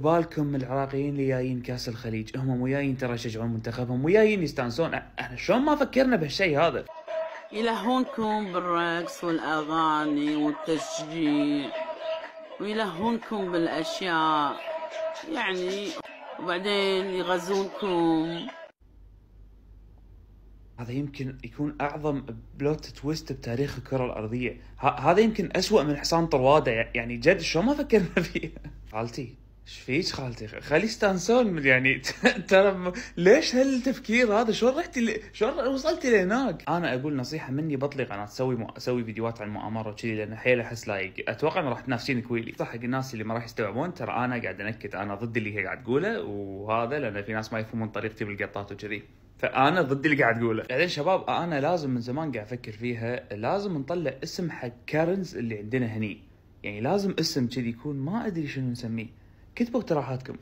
بالكم العراقيين اللي جايين كاس الخليج هم مو جايين ترى يشجعون منتخبهم، مو جايين يستانسون. احنا شلون ما فكرنا بهالشيء هذا؟ يلهونكم بالرقص والأغاني والتشجيع، ويلهونكم بالأشياء يعني، وبعدين يغزونكم. هذا يمكن يكون اعظم بلوت تويست بتاريخ الكره الارضيه. هذا يمكن اسوأ من حصان طرواده. يعني جد شلون ما فكرنا فيه؟ خالتي ايش فيك خالتي؟ خلي يستانسون يعني. ترى ليش هالتفكير هذا؟ شلون رحتي شلون وصلتي لهناك؟ انا اقول نصيحه مني، بطلي قناه اسوي فيديوهات عن المؤامره وكذي، لان حيل احس لايق. اتوقع ان راح تنافسين كويلي. صح حق الناس اللي ما راح يستوعبون، ترى انا قاعد انكد، انا ضد اللي هي قاعد تقوله، وهذا لان في ناس ما يفهمون طريقتي بالقطات وكذي، فانا ضد اللي قاعد تقوله. بعدين شباب، انا لازم من زمان قاعد افكر فيها، لازم نطلع اسم حق كارنز اللي عندنا هني. يعني لازم اسم كذي يكون، ما ادري شنو نسميه. كتبوا اقتراحاتكم.